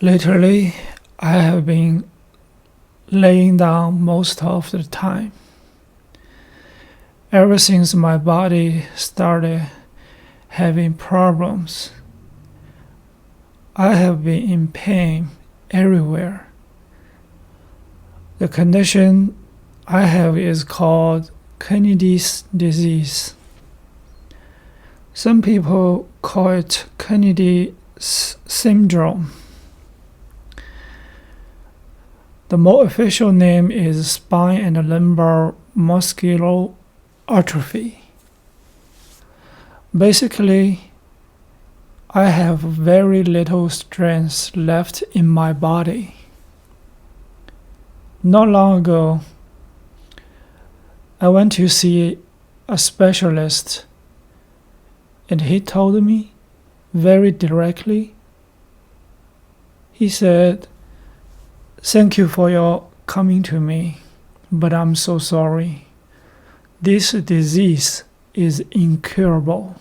Literally, I have been laying down most of the time. Ever since my body started having problems, I have been in pain everywhere. The condition I have is called Kennedy's disease. Some people call it Kennedy syndrome. The more official name is spine and lumbar muscular atrophy. Basically, I have very little strength left in my body. Not long ago, I went to see a specialist, and he told me very directly. He said, "Thank you for your coming to me, but I'm so sorry. This disease is incurable.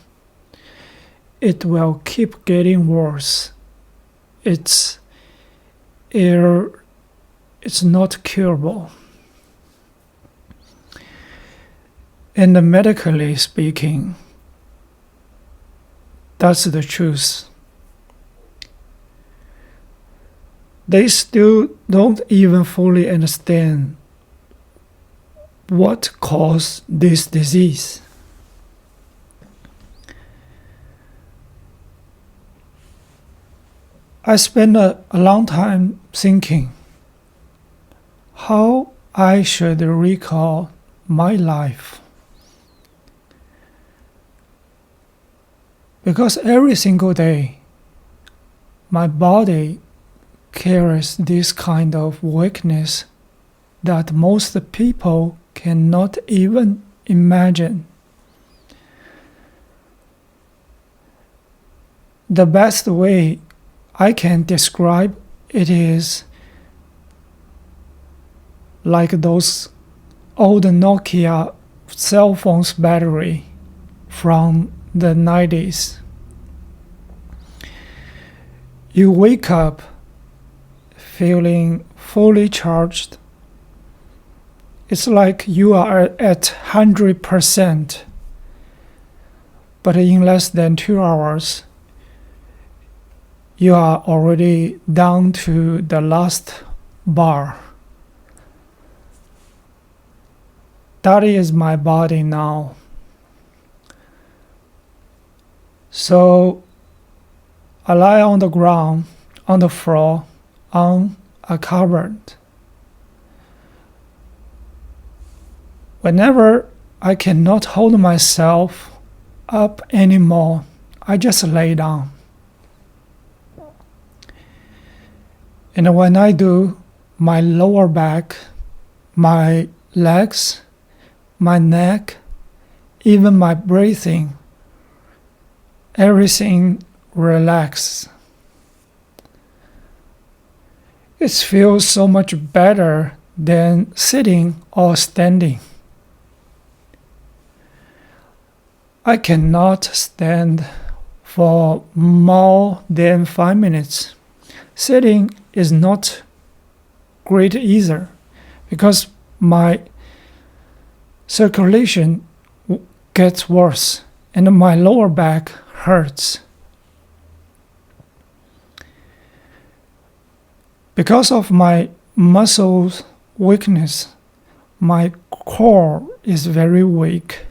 It will keep getting worse. It's not curable." And medically speaking, that's the truth. They still don't even fully understand what caused this disease. I spent a long time thinking how I should recall my life. Because every single day, my body carries this kind of weakness that most people cannot even imagine. The best way I can describe it is like those old Nokia cell phones battery from the 90s. You wake up feeling fully charged. It's like you are at 100%, but in less than 2 hours, you are already down to the last bar. That is my body now. So I lie on the ground, on the floor, on a cupboard. Whenever I cannot hold myself up anymore, I just lay down. And when I do, my lower back, my legs, my neck, even my breathing, everything relaxes. It feels so much better than sitting or standing. I cannot stand for more than 5 minutes. Sitting is not great either because my circulation gets worse and my lower back hurts. Because of my muscle weakness, my core is very weak.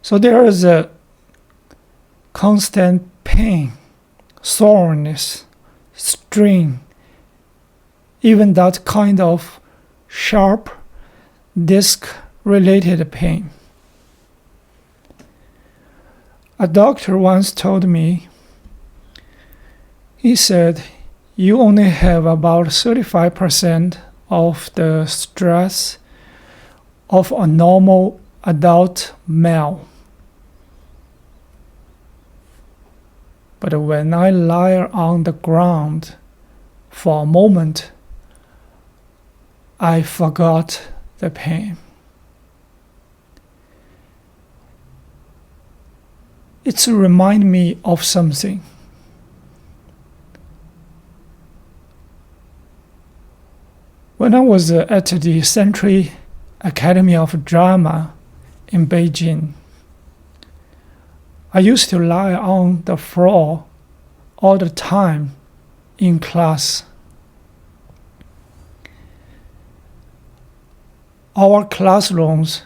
So there is a constant pain, soreness, strain, even that kind of sharp disc-related pain. A doctor once told me, he said, "You only have about 35% of the stress of a normal adult male." But when I lie on the ground for a moment, I forgot the pain. It's remind me of something. When I was at the Century Academy of Drama in Beijing, I used to lie on the floor all the time in class. Our classrooms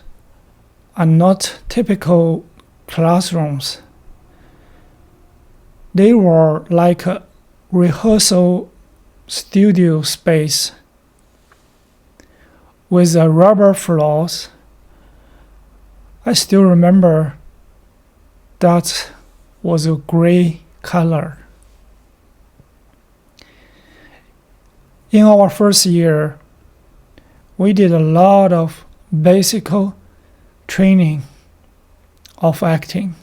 are not typical classrooms. They were like a rehearsal studio space with a rubber floors. I still remember that was a gray color. In our first year, we did a lot of basic training of acting.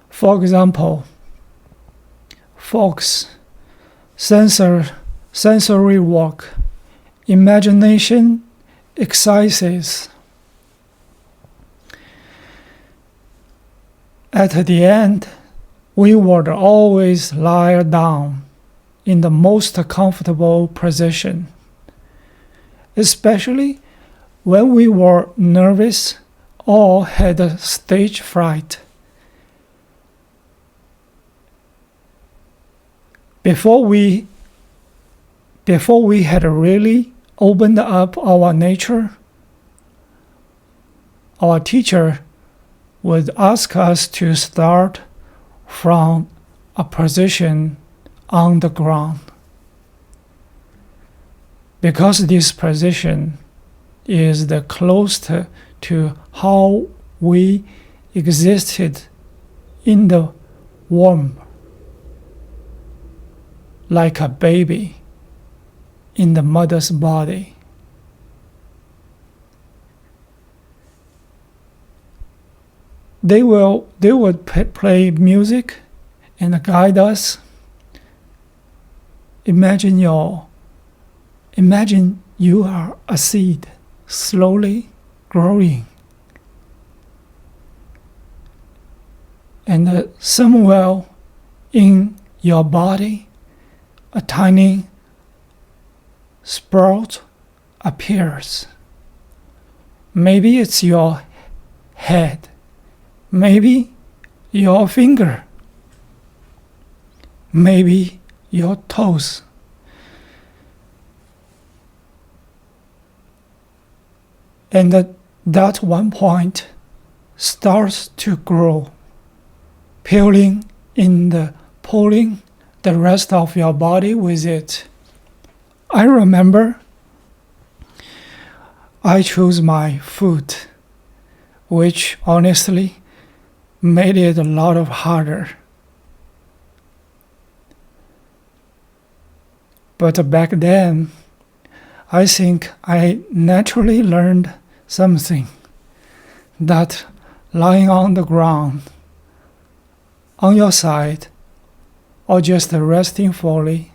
For example, focus, sensory work, imagination exercises. At the end, we would always lie down in the most comfortable position, especially when we were nervous or had stage fright. Before we had really opened up our nature, our teacher would ask us to start from a position on the ground, because this position is the closest to how we existed in the womb, like a baby in the mother's body. They would play music and guide us. Imagine you are a seed slowly growing, and somewhere in your body a tiny sprout appears. Maybe it's your head, maybe your finger, maybe your toes. And that one point starts to grow, pulling the rest of your body with it. I remember I chose my foot, which honestly made it a lot harder. But back then, I think I naturally learned something, that lying on the ground, on your side, or just resting fully,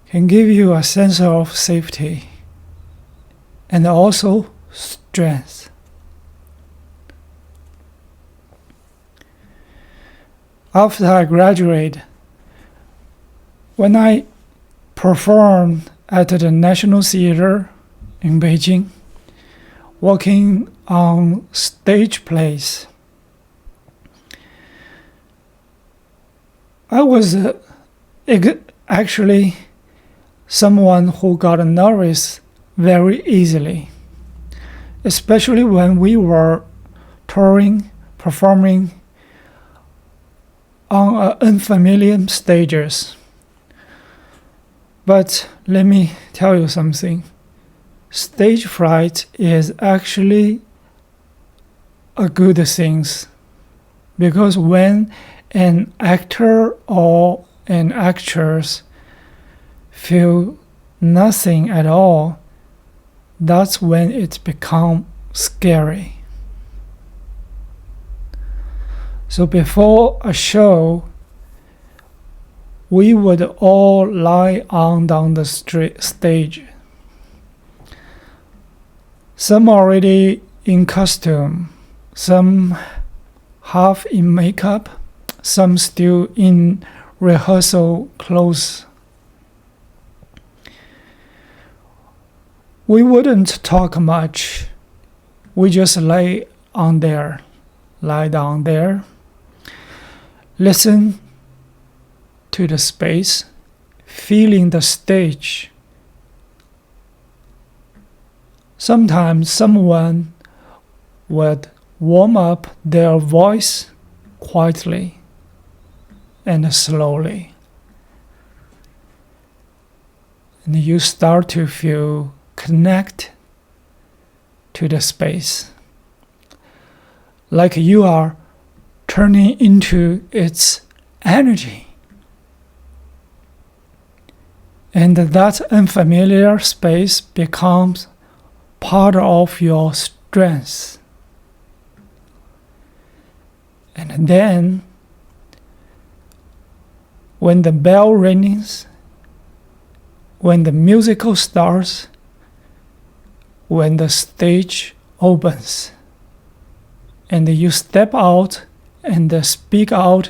can give you a sense of safety and also strength. After I graduated, when I performed at the National Theater in Beijing, working on stage plays, I was actually someone who got nervous very easily, especially when we were touring, performing on unfamiliar stages. But let me tell you something. Stage fright is actually a good thing, because when an actor or an actress feel nothing at all, that's when it becomes scary. So before a show, we would all lie down the stage. Some already in costume, some half in makeup, some still in rehearsal clothes. We wouldn't talk much. We just lie down there, listen to the space, feeling the stage. Sometimes someone would warm up their voice quietly and slowly. And you start to feel connected to the space, like you are turning into its energy. And that unfamiliar space becomes part of your strength. And then, when the bell rings, when the musical starts, when the stage opens, and you step out and speak out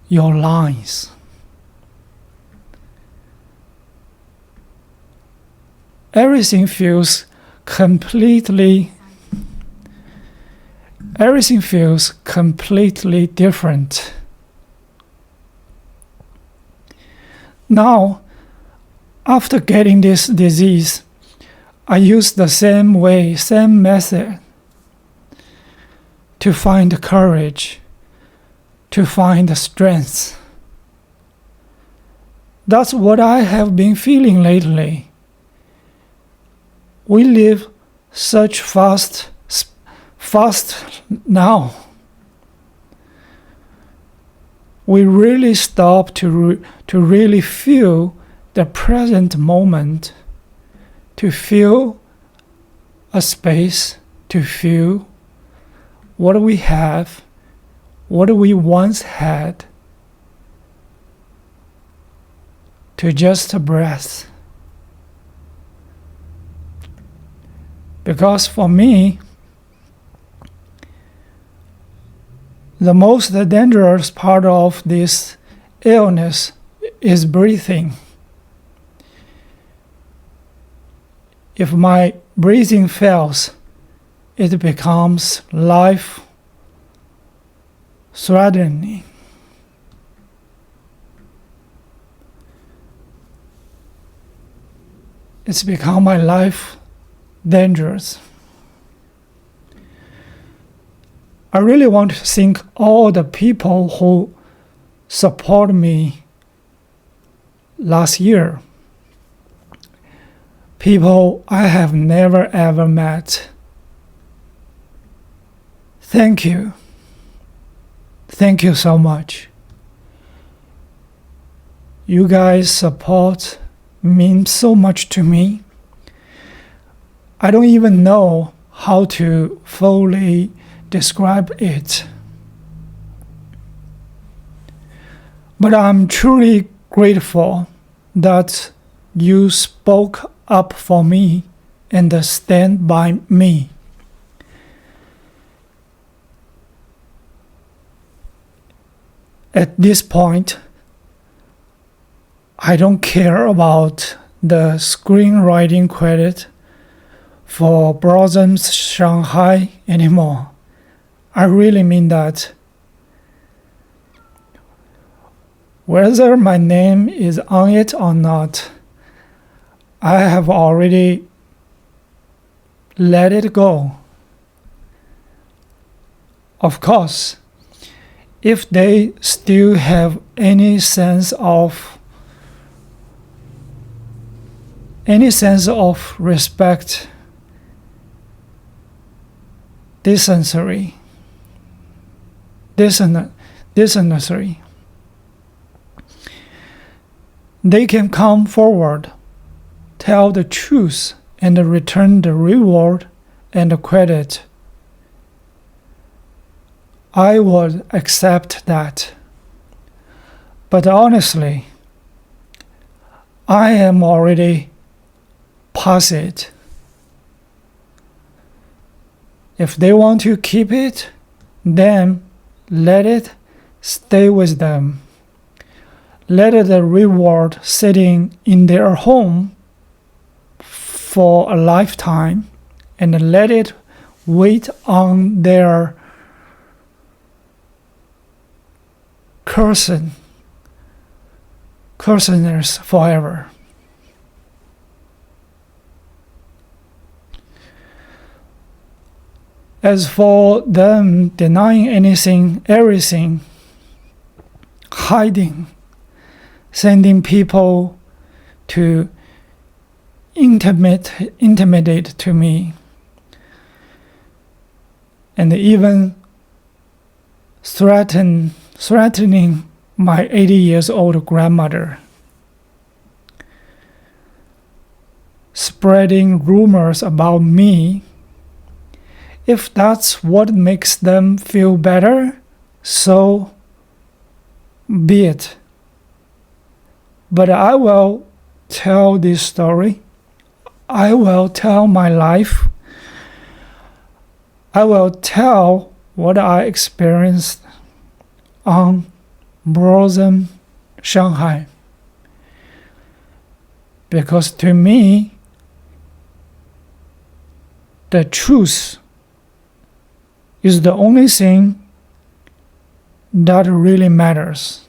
your lines, everything feels completely different. Now, after getting this disease, I use the same method to find courage, to find strength. That's what I have been feeling lately. We live such fast now. We really stop to really feel the present moment, to feel a space, to feel what we have, what we once had, to just breathe. Because for me, the most dangerous part of this illness is breathing. If my breathing fails, it becomes life-threatening. It's become my life dangerous. I really want to thank all the people who support me last year. People I have never ever met. Thank you. Thank you so much. You guys' support means so much to me. I don't even know how to fully describe it. But I'm truly grateful that you spoke up for me and stand by me. At this point, I don't care about the screenwriting credit for Blossom's Shanghai anymore. I really mean that. Whether my name is on it or not, I have already let it go. Of course, if they still have any sense of respect, decency, they can come forward, tell the truth, and return the reward and the credit. I would accept that. But honestly, I am already past it. If they want to keep it, then let it stay with them. Let the reward sitting in their home for a lifetime and let it wait on their cursoners forever. As for them denying everything, hiding, sending people to intimidate to me, and even threatening my 80 years old grandmother, spreading rumors about me. If that's what makes them feel better, so be it. But I will tell this story. I will tell my life. I will tell what I experienced on Blossom Shanghai. Because to me, the truth is the only thing that really matters.